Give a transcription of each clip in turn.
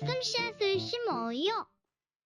말씀 씨앗을 심어요.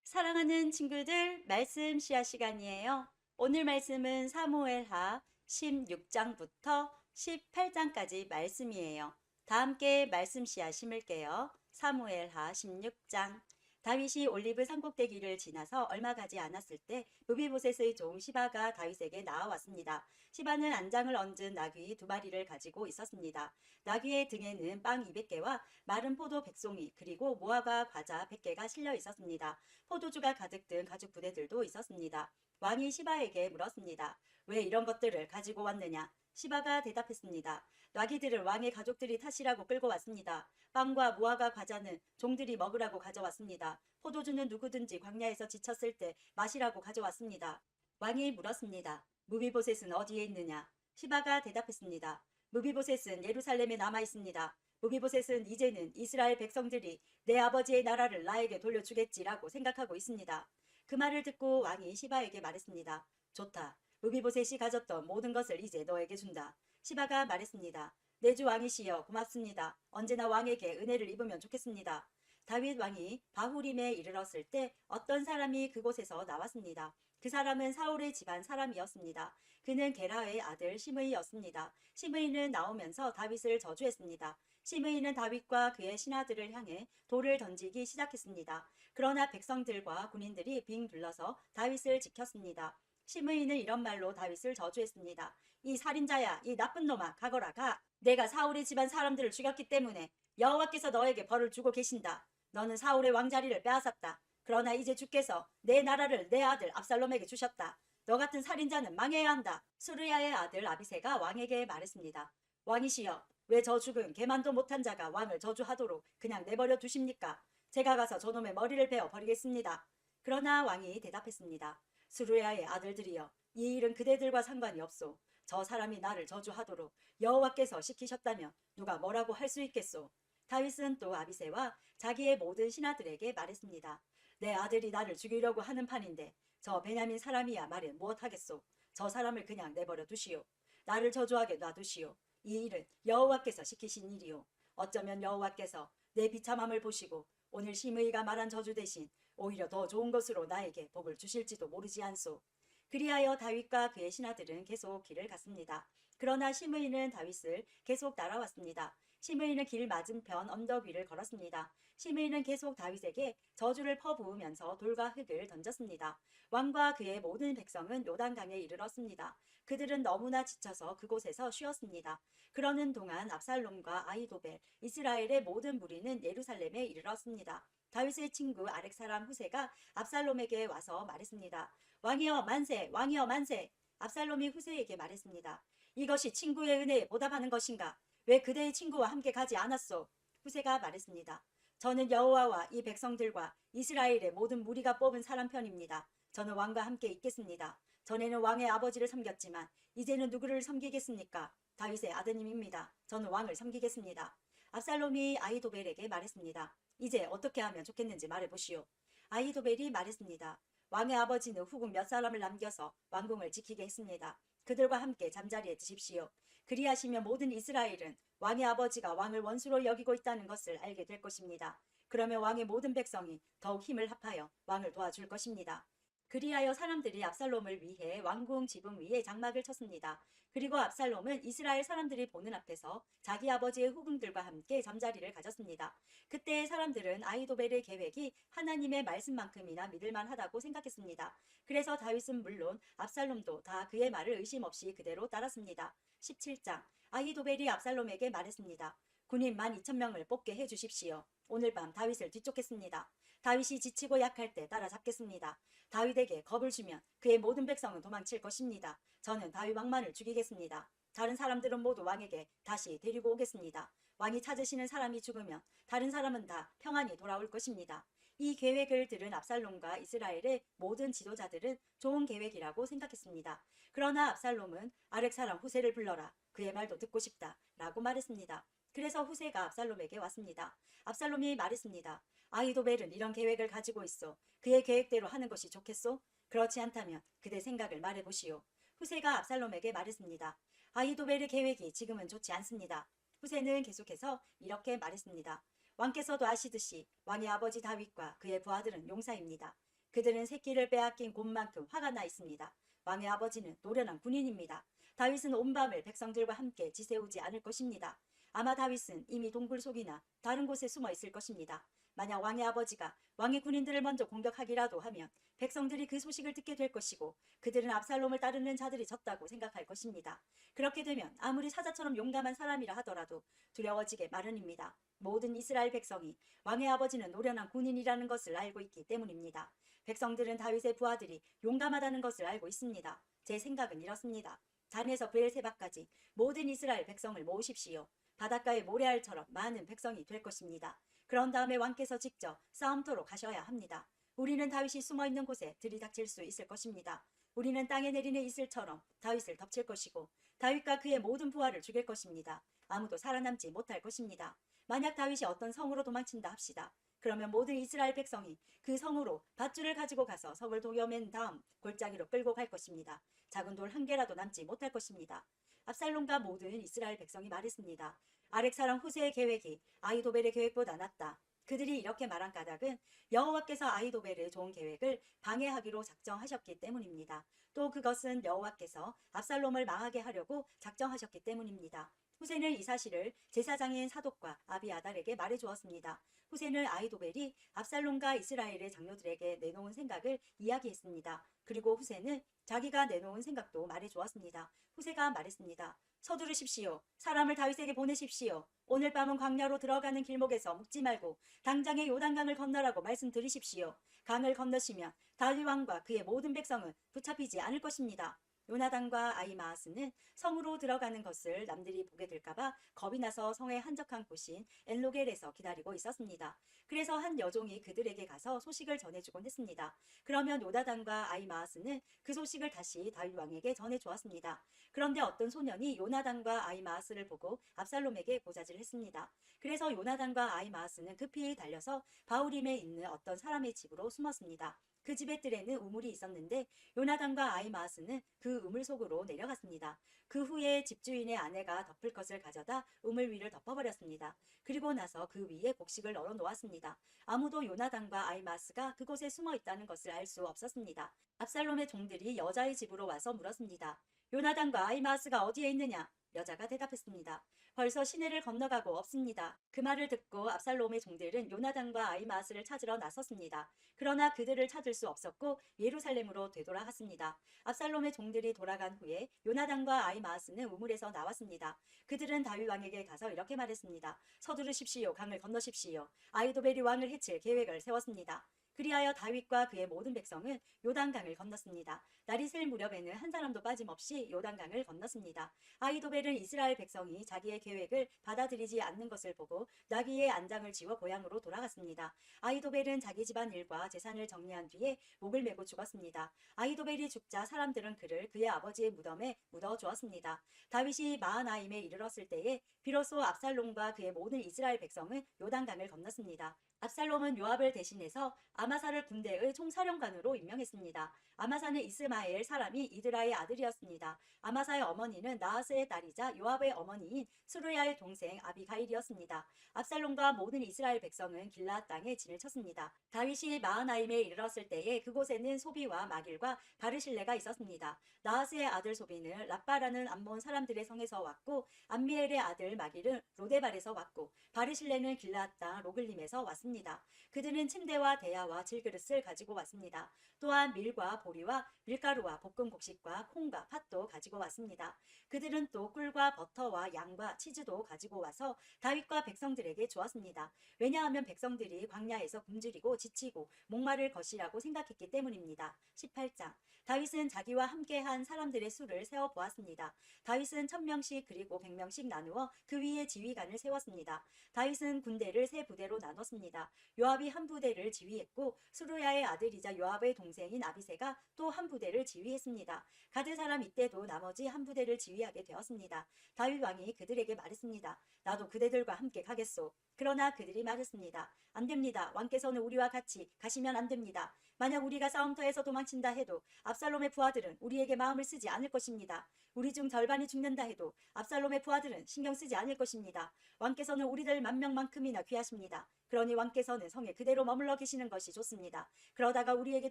사랑하는 친구들, 말씀 씨앗 시간이에요. 오늘 말씀은 사무엘하 16장부터 18장까지 말씀이에요. 다 함께 말씀 씨앗 심을게요. 사무엘하 16장. 다윗이 올리브 산꼭대기를 지나서 얼마 가지 않았을 때 무비보셋의 종 시바가 다윗에게 나와왔습니다. 시바는 안장을 얹은 나귀 2마리를 가지고 있었습니다. 나귀의 등에는 빵 200개와 마른 포도 100송이 그리고 무화과 과자 100개가 실려 있었습니다. 포도주가 가득 든 가죽 부대들도 있었습니다. 왕이 시바에게 물었습니다. 왜 이런 것들을 가지고 왔느냐? 시바가 대답했습니다. 나귀들을 왕의 가족들이 타시라고 끌고 왔습니다. 빵과 무화과 과자는 종들이 먹으라고 가져왔습니다. 포도주는 누구든지 광야에서 지쳤을 때 마시라고 가져왔습니다. 왕이 물었습니다. 무비보셋은 어디에 있느냐? 시바가 대답했습니다. 무비보셋은 예루살렘에 남아 있습니다. 무비보셋은 이제는 이스라엘 백성들이 내 아버지의 나라를 나에게 돌려주겠지라고 생각하고 있습니다. 그 말을 듣고 왕이 시바에게 말했습니다. 좋다. 무비보셋이 가졌던 모든 것을 이제 너에게 준다. 시바가 말했습니다. 내 주 왕이시여 고맙습니다. 언제나 왕에게 은혜를 입으면 좋겠습니다. 다윗 왕이 바후림에 이르렀을 때 어떤 사람이 그곳에서 나왔습니다. 그 사람은 사울의 집안 사람이었습니다. 그는 게라의 아들 시므이였습니다. 시므이는 나오면서 다윗을 저주했습니다. 시므이는 다윗과 그의 신하들을 향해 돌을 던지기 시작했습니다. 그러나 백성들과 군인들이 빙 둘러서 다윗을 지켰습니다. 시므이는 이런 말로 다윗을 저주했습니다. 이 살인자야, 이 나쁜 놈아, 가거라 가. 내가 사울의 집안 사람들을 죽였기 때문에 여호와께서 너에게 벌을 주고 계신다. 너는 사울의 왕자리를 빼앗았다. 그러나 이제 주께서 내 나라를 내 아들 압살롬에게 주셨다. 너 같은 살인자는 망해야 한다. 수르야의 아들 아비새가 왕에게 말했습니다. 왕이시여, 왜 저 죽은 개만도 못한 자가 왕을 저주하도록 그냥 내버려 두십니까? 제가 가서 저놈의 머리를 베어 버리겠습니다. 그러나 왕이 대답했습니다. 수르야의 아들들이여, 이 일은 그대들과 상관이 없소. 저 사람이 나를 저주하도록 여호와께서 시키셨다면 누가 뭐라고 할 수 있겠소. 다윗은 또 아비새와 자기의 모든 신하들에게 말했습니다. 내 아들이 나를 죽이려고 하는 판인데 저 베냐민 사람이야 말해 무엇하겠소. 저 사람을 그냥 내버려 두시오. 나를 저주하게 놔두시오. 이 일은 여호와께서 시키신 일이오. 어쩌면 여호와께서 내 비참함을 보시고 오늘 시므이가 말한 저주 대신 오히려 더 좋은 것으로 나에게 복을 주실지도 모르지 않소. 그리하여 다윗과 그의 신하들은 계속 길을 갔습니다. 그러나 시므이는 다윗을 계속 따라왔습니다. 시므이는 길 맞은편 언덕 위를 걸었습니다. 시므이는 계속 다윗에게 저주를 퍼부으면서 돌과 흙을 던졌습니다. 왕과 그의 모든 백성은 요단강에 이르렀습니다. 그들은 너무나 지쳐서 그곳에서 쉬었습니다. 그러는 동안 압살롬과 아히도벨, 이스라엘의 모든 무리는 예루살렘에 이르렀습니다. 다윗의 친구 아렉 사람 후세가 압살롬에게 와서 말했습니다. 왕이여 만세! 왕이여 만세! 압살롬이 후세에게 말했습니다. 이것이 친구의 은혜에 보답하는 것인가? 왜 그대의 친구와 함께 가지 않았소? 후세가 말했습니다. 저는 여호와와 이 백성들과 이스라엘의 모든 무리가 뽑은 사람 편입니다. 저는 왕과 함께 있겠습니다. 전에는 왕의 아버지를 섬겼지만 이제는 누구를 섬기겠습니까? 다윗의 아드님입니다. 저는 왕을 섬기겠습니다. 압살롬이 아히도벨에게 말했습니다. 이제 어떻게 하면 좋겠는지 말해보시오. 아히도벨이 말했습니다. 왕의 아버지는 후궁 몇 사람을 남겨서 왕궁을 지키게 했습니다. 그들과 함께 잠자리에 드십시오. 그리하시면 모든 이스라엘은 왕의 아버지가 왕을 원수로 여기고 있다는 것을 알게 될 것입니다. 그러면 왕의 모든 백성이 더욱 힘을 합하여 왕을 도와줄 것입니다. 그리하여 사람들이 압살롬을 위해 왕궁 지붕 위에 장막을 쳤습니다. 그리고 압살롬은 이스라엘 사람들이 보는 앞에서 자기 아버지의 후궁들과 함께 잠자리를 가졌습니다. 그때 사람들은 아히도벨의 계획이 하나님의 말씀만큼이나 믿을만하다고 생각했습니다. 그래서 다윗은 물론 압살롬도 다 그의 말을 의심 없이 그대로 따랐습니다. 17장. 아히도벨이 압살롬에게 말했습니다. 군인 12,000명을 뽑게 해주십시오. 오늘 밤 다윗을 뒤쫓겠습니다. 다윗이 지치고 약할 때 따라잡겠습니다. 다윗에게 겁을 주면 그의 모든 백성은 도망칠 것입니다. 저는 다윗 왕만을 죽이겠습니다. 다른 사람들은 모두 왕에게 다시 데리고 오겠습니다. 왕이 찾으시는 사람이 죽으면 다른 사람은 다 평안히 돌아올 것입니다. 이 계획을 들은 압살롬과 이스라엘의 모든 지도자들은 좋은 계획이라고 생각했습니다. 그러나 압살롬은 아렉 사람 후세를 불러라. 그의 말도 듣고 싶다. 라고 말했습니다. 그래서 후세가 압살롬에게 왔습니다. 압살롬이 말했습니다. 아히도벨은 이런 계획을 가지고 있어. 그의 계획대로 하는 것이 좋겠소? 그렇지 않다면 그대 생각을 말해보시오. 후세가 압살롬에게 말했습니다. 아히도벨의 계획이 지금은 좋지 않습니다. 후세는 계속해서 이렇게 말했습니다. 왕께서도 아시듯이 왕의 아버지 다윗과 그의 부하들은 용사입니다. 그들은 새끼를 빼앗긴 곰만큼 화가 나 있습니다. 왕의 아버지는 노련한 군인입니다. 다윗은 온 밤을 백성들과 함께 지새우지 않을 것입니다. 아마 다윗은 이미 동굴 속이나 다른 곳에 숨어 있을 것입니다. 만약 왕의 아버지가 왕의 군인들을 먼저 공격하기라도 하면 백성들이 그 소식을 듣게 될 것이고 그들은 압살롬을 따르는 자들이 졌다고 생각할 것입니다. 그렇게 되면 아무리 사자처럼 용감한 사람이라 하더라도 두려워지게 마련입니다. 모든 이스라엘 백성이 왕의 아버지는 노련한 군인이라는 것을 알고 있기 때문입니다. 백성들은 다윗의 부하들이 용감하다는 것을 알고 있습니다. 제 생각은 이렇습니다. 단에서 브엘세바까지 모든 이스라엘 백성을 모으십시오. 바닷가의 모래알처럼 많은 백성이 될 것입니다. 그런 다음에 왕께서 직접 싸움터로 가셔야 합니다. 우리는 다윗이 숨어있는 곳에 들이닥칠 수 있을 것입니다. 우리는 땅에 내리는 이슬처럼 다윗을 덮칠 것이고 다윗과 그의 모든 부하를 죽일 것입니다. 아무도 살아남지 못할 것입니다. 만약 다윗이 어떤 성으로 도망친다 합시다. 그러면 모든 이스라엘 백성이 그 성으로 밧줄을 가지고 가서 성을 도려맨 다음 골짜기로 끌고 갈 것입니다. 작은 돌 한 개라도 남지 못할 것입니다. 압살롬과 모든 이스라엘 백성이 말했습니다. 아렉 사람 후세의 계획이 아히도벨의 계획보다 낫다. 그들이 이렇게 말한 까닭은 여호와께서 아히도벨의 좋은 계획을 방해하기로 작정하셨기 때문입니다. 또 그것은 여호와께서 압살롬을 망하게 하려고 작정하셨기 때문입니다. 후세는 이 사실을 제사장인 사독과 아비아달에게 말해주었습니다. 후세는 아히도벨이 압살롬과 이스라엘의 장로들에게 내놓은 생각을 이야기했습니다. 그리고 후세는 자기가 내놓은 생각도 말해주었습니다. 후세가 말했습니다. 서두르십시오. 사람을 다윗에게 보내십시오. 오늘 밤은 광야로 들어가는 길목에서 묵지 말고 당장에 요단강을 건너라고 말씀드리십시오. 강을 건너시면 다윗 왕과 그의 모든 백성은 붙잡히지 않을 것입니다. 요나단과 아히마아스는 성으로 들어가는 것을 남들이 보게 될까봐 겁이 나서 성의 한적한 곳인 엔로겔에서 기다리고 있었습니다. 그래서 한 여종이 그들에게 가서 소식을 전해주곤 했습니다. 그러면 요나단과 아히마아스는 그 소식을 다시 다윗 왕에게 전해주었습니다. 그런데 어떤 소년이 요나단과 아히마아스를 보고 압살롬에게 고자질했습니다. 그래서 요나단과 아히마아스는 급히 달려서 바후림에 있는 어떤 사람의 집으로 숨었습니다. 그 집의 뜰에는 우물이 있었는데 요나단과 아히마아스는 그 우물 속으로 내려갔습니다. 그 후에 집주인의 아내가 덮을 것을 가져다 우물 위를 덮어버렸습니다. 그리고 나서 그 위에 곡식을 널어 놓았습니다. 아무도 요나단과 아히마아스가 그곳에 숨어 있다는 것을 알 수 없었습니다. 압살롬의 종들이 여자의 집으로 와서 물었습니다. 요나단과 아히마아스가 어디에 있느냐? 여자가 대답했습니다. 벌써 시내를 건너가고 없습니다. 그 말을 듣고 압살롬의 종들은 요나단과 아히마아스를 찾으러 나섰습니다. 그러나 그들을 찾을 수 없었고 예루살렘으로 되돌아갔습니다. 압살롬의 종들이 돌아간 후에 요나단과 아히마아스는 우물에서 나왔습니다. 그들은 다윗 왕에게 가서 이렇게 말했습니다. 서두르십시오. 강을 건너십시오. 아히도벨이 왕을 해칠 계획을 세웠습니다. 그리하여 다윗과 그의 모든 백성은 요단강을 건넜습니다. 날이 셀 무렵에는 한 사람도 빠짐없이 요단강을 건넜습니다. 아히도벨은 이스라엘 백성이 자기의 계획을 받아들이지 않는 것을 보고 나귀의 안장을 지워 고향으로 돌아갔습니다. 아히도벨은 자기 집안 일과 재산을 정리한 뒤에 목을 메고 죽었습니다. 아히도벨이 죽자 사람들은 그를 그의 아버지의 무덤에 묻어주었습니다. 다윗이 마하나임에 이르렀을 때에 비로소 압살롬과 그의 모든 이스라엘 백성은 요단강을 건넜습니다. 압살롬은 요압을 대신해서 아마사를 군대의 총사령관으로 임명했습니다. 아마사는 이스마엘 사람이 이드라의 아들이었습니다. 아마사의 어머니는 나하스의 딸이자 요압의 어머니인 스루야의 동생 아비가일이었습니다. 압살롬과 모든 이스라엘 백성은 길라앗 땅에 진을 쳤습니다. 다윗이 마하나임에 이르렀을 때에 그곳에는 소비와 마길과 바르실레가 있었습니다. 나하스의 아들 소비는 라빠라는 암몬 사람들의 성에서 왔고 암미엘의 아들 마길은 로데발에서 왔고 바르실레는 길라앗 땅 로글림에서 왔습니다. 그들은 침대와 대야와 질그릇을 가지고 왔습니다. 또한 밀과 보리와 밀가루와 볶은 곡식과 콩과 팥도 가지고 왔습니다. 그들은 또 꿀과 버터와 양과 치즈도 가지고 와서 다윗과 백성들에게 주었습니다. 왜냐하면 백성들이 광야에서 굶주리고 지치고 목마를 것이라고 생각했기 때문입니다. 18장 다윗은 자기와 함께한 사람들의 수를 세어 보았습니다. 다윗은 1000명씩 그리고 100명씩 나누어 그 위에 지휘관을 세웠습니다. 다윗은 군대를 세 부대로 나눴습니다. 요압이 한 부대를 지휘했고 수루야의 아들이자 요압의 동생인 아비새가 또 한 부대를 지휘했습니다. 가드 사람 이때도 나머지 한 부대를 지휘하게 되었습니다. 다윗 왕이 그들에게 말했습니다. 나도 그대들과 함께 가겠소. 그러나 그들이 말했습니다. 안 됩니다. 왕께서는 우리와 같이 가시면 안 됩니다. 만약 우리가 싸움터에서 도망친다 해도 압살롬의 부하들은 우리에게 마음을 쓰지 않을 것입니다. 우리 중 절반이 죽는다 해도 압살롬의 부하들은 신경 쓰지 않을 것입니다. 왕께서는 우리들 10,000명만큼이나 귀하십니다. 그러니 왕께서는 성에 그대로 머물러 계시는 것이 좋습니다. 그러다가 우리에게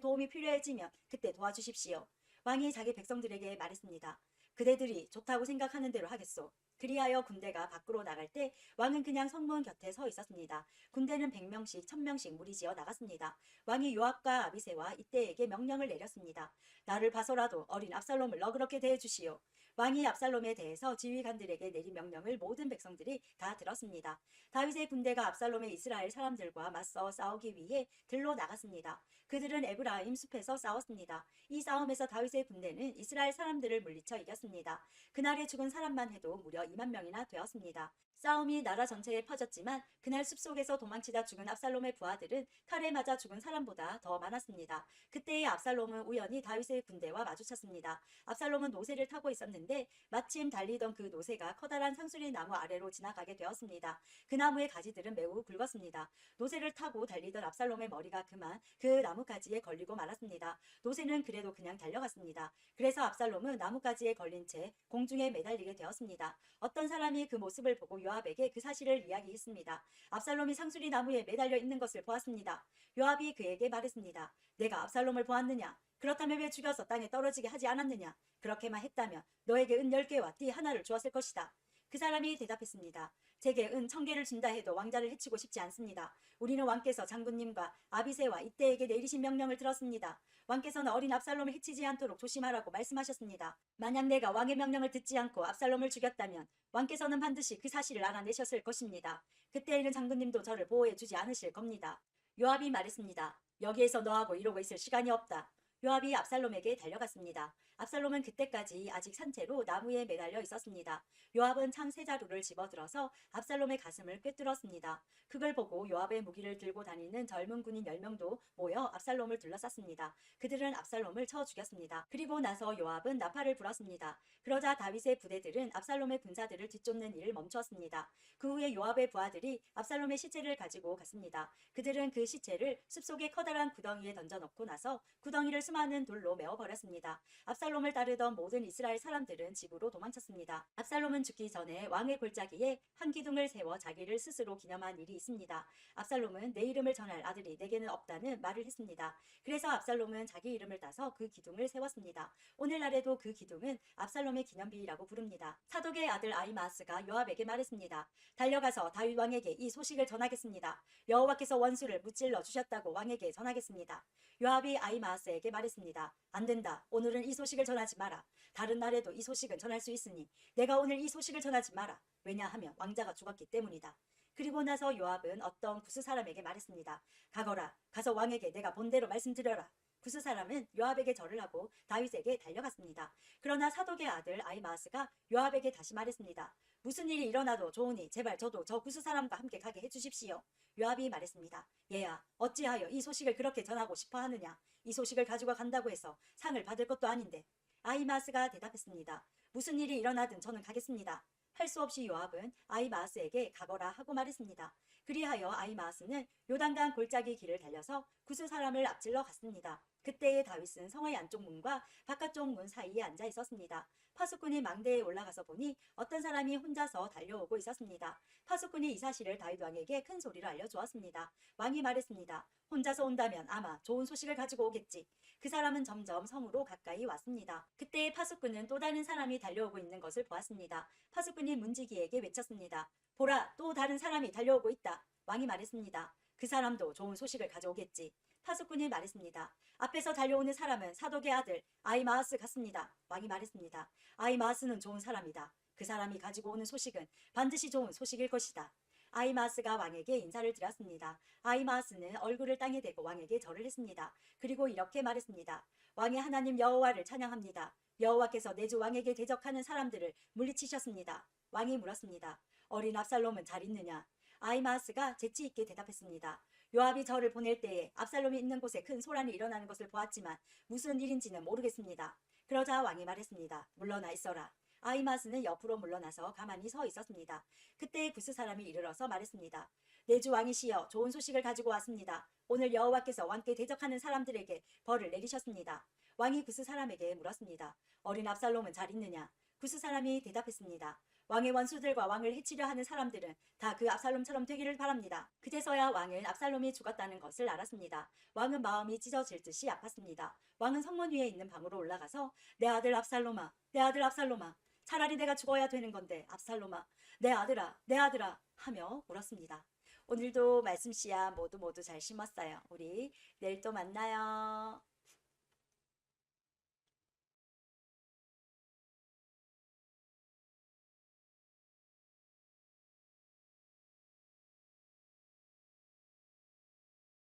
도움이 필요해지면 그때 도와주십시오. 왕이 자기 백성들에게 말했습니다. 그대들이 좋다고 생각하는 대로 하겠소. 그리하여 군대가 밖으로 나갈 때 왕은 그냥 성문 곁에 서 있었습니다. 군대는 100명씩 1000명씩 무리지어 나갔습니다. 왕이 요압과 아비새와 이때에게 명령을 내렸습니다. 나를 봐서라도 어린 압살롬을 너그럽게 대해주시오. 왕이 압살롬에 대해서 지휘관들에게 내린 명령을 모든 백성들이 다 들었습니다. 다윗의 군대가 압살롬의 이스라엘 사람들과 맞서 싸우기 위해 들로 나갔습니다. 그들은 에브라임 숲에서 싸웠습니다. 이 싸움에서 다윗의 군대는 이스라엘 사람들을 물리쳐 이겼습니다. 그날에 죽은 사람만 해도 무려 2만 명이나 되었습니다. 싸움이 나라 전체에 퍼졌지만 그날 숲속에서 도망치다 죽은 압살롬의 부하들은 칼에 맞아 죽은 사람보다 더 많았습니다. 그때의 압살롬은 우연히 다윗의 군대와 마주쳤습니다. 압살롬은 노새를 타고 있었는데 마침 달리던 그 노새가 커다란 상수리 나무 아래로 지나가게 되었습니다. 그 나무의 가지들은 매우 굵었습니다. 노새를 타고 달리던 압살롬의 머리가 그만 그 나뭇가지에 걸리고 말았습니다. 노새는 그래도 그냥 달려갔습니다. 그래서 압살롬은 나뭇가지에 걸린 채 공중에 매달리게 되었습니다. 어떤 사람이 그 모습을 보고 요압에게 그 사실을 이야기했습니다. 압살롬이 상수리 나무에 매달려 있는 것을 보았습니다. 요압이 그에게 말했습니다. 내가 압살롬을 보았느냐? 그렇다면 왜 죽여서 땅에 떨어지게 하지 않았느냐? 그렇게만 했다면 너에게 은 10개와 띠 하나를 주었을 것이다. 그 사람이 대답했습니다. 제게 은 1000개를 준다 해도 왕자를 해치고 싶지 않습니다. 우리는 왕께서 장군님과 아비새와 이때에게 내리신 명령을 들었습니다. 왕께서는 어린 압살롬을 해치지 않도록 조심하라고 말씀하셨습니다. 만약 내가 왕의 명령을 듣지 않고 압살롬을 죽였다면 왕께서는 반드시 그 사실을 알아내셨을 것입니다. 그때에는 장군님도 저를 보호해 주지 않으실 겁니다. 요압이 말했습니다. 여기에서 너하고 이러고 있을 시간이 없다. 요압이 압살롬에게 달려갔습니다. 압살롬은 그때까지 아직 산채로 나무에 매달려 있었습니다. 요압은 창 세 자루를 집어들어서 압살롬의 가슴을 꿰뚫었습니다. 그걸 보고 요압의 무기를 들고 다니는 젊은 군인 10명도 모여 압살롬을 둘러쌌습니다. 그들은 압살롬을 쳐 죽였습니다. 그리고 나서 요압은 나팔을 불었습니다. 그러자 다윗의 부대들은 압살롬의 군사들을 뒤쫓는 일을 멈추었습니다. 그 후에 요압의 부하들이 압살롬의 시체를 가지고 갔습니다. 그들은 그 시체를 숲속의 커다란 구덩이에 던져놓고 나서 구덩이를 수많은 돌로 메워버렸습니다. 압살롬을 따르던 모든 이스라엘 사람들은 집으로 도망쳤습니다. 압살롬은 죽기 전에 왕의 골짜기에 한 기둥을 세워 자기를 스스로 기념한 일이 있습니다. 압살롬은 내 이름을 전할 아들이 내게는 없다는 말을 했습니다. 그래서 압살롬은 자기 이름을 따서 그 기둥을 세웠습니다. 오늘날에도 그 기둥은 압살롬의 기념비라고 부릅니다. 사독의 아들 아히마아스가 요압에게 말했습니다. 달려가서 다윗 왕에게 이 소식을 전하겠습니다. 여호와께서 원수를 무찔러 주셨다고 왕에게 전하겠습니다. 요압이 아히마아스에게 말했습니다. 안 된다. 오늘은 이 소식을 전하지 마라. 다른 날에도 이 소식은 전할 수 있으니 내가 오늘 이 소식을 전하지 마라. 왜냐하면 왕자가 죽었기 때문이다. 그리고 나서 요압은 어떤 구스 사람에게 말했습니다. 가거라. 가서 왕에게 내가 본대로 말씀드려라. 구스 사람은 요압에게 절을 하고 다윗에게 달려갔습니다. 그러나 사독의 아들 아히마아스가 요압에게 다시 말했습니다. 무슨 일이 일어나도 좋으니 제발 저도 저 구스 사람과 함께 가게 해주십시오. 요압이 말했습니다. 얘야, 어찌하여 이 소식을 그렇게 전하고 싶어 하느냐? 이 소식을 가지고 간다고 해서 상을 받을 것도 아닌데. 아히마아스가 대답했습니다. 무슨 일이 일어나든 저는 가겠습니다. 할 수 없이 요압은 아히마아스에게 가거라 하고 말했습니다. 그리하여 아히마아스는 요단강 골짜기 길을 달려서 구스 사람을 앞질러 갔습니다. 그때의 다윗은 성의 안쪽 문과 바깥쪽 문 사이에 앉아 있었습니다. 파수꾼이 망대에 올라가서 보니 어떤 사람이 혼자서 달려오고 있었습니다. 파수꾼이 이 사실을 다윗 왕에게 큰 소리로 알려주었습니다. 왕이 말했습니다. 혼자서 온다면 아마 좋은 소식을 가지고 오겠지. 그 사람은 점점 성으로 가까이 왔습니다. 그때 파수꾼은 또 다른 사람이 달려오고 있는 것을 보았습니다. 파수꾼이 문지기에게 외쳤습니다. 보라, 또 다른 사람이 달려오고 있다. 왕이 말했습니다. 그 사람도 좋은 소식을 가져오겠지. 파수꾼이 말했습니다. 앞에서 달려오는 사람은 사독의 아들 아히마아스 같습니다. 왕이 말했습니다. 아히마아스는 좋은 사람이다. 그 사람이 가지고 오는 소식은 반드시 좋은 소식일 것이다. 아히마아스가 왕에게 인사를 드렸습니다. 아히마아스는 얼굴을 땅에 대고 왕에게 절을 했습니다. 그리고 이렇게 말했습니다. 왕의 하나님 여호와를 찬양합니다. 여호와께서 내 주 왕에게 대적하는 사람들을 물리치셨습니다. 왕이 물었습니다. 어린 압살롬은 잘 있느냐? 아히마아스가 재치 있게 대답했습니다. 요압이 저를 보낼 때에 압살롬이 있는 곳에 큰 소란이 일어나는 것을 보았지만 무슨 일인지는 모르겠습니다. 그러자 왕이 말했습니다. 물러나 있어라. 아히마스는 옆으로 물러나서 가만히 서 있었습니다. 그때 구스 사람이 이르러서 말했습니다. 내 주 왕이시여, 좋은 소식을 가지고 왔습니다. 오늘 여호와께서 왕께 대적하는 사람들에게 벌을 내리셨습니다. 왕이 구스 사람에게 물었습니다. 어린 압살롬은 잘 있느냐? 구스 사람이 대답했습니다. 왕의 원수들과 왕을 해치려 하는 사람들은 다 그 압살롬처럼 되기를 바랍니다. 그제서야 왕은 압살롬이 죽었다는 것을 알았습니다. 왕은 마음이 찢어질 듯이 아팠습니다. 왕은 성문 위에 있는 방으로 올라가서 내 아들 압살롬아, 내 아들 압살롬아, 차라리 내가 죽어야 되는 건데 압살롬아, 내 아들아, 내 아들아 하며 울었습니다. 오늘도 말씀 씨앗 모두 잘 심었어요. 우리 내일 또 만나요.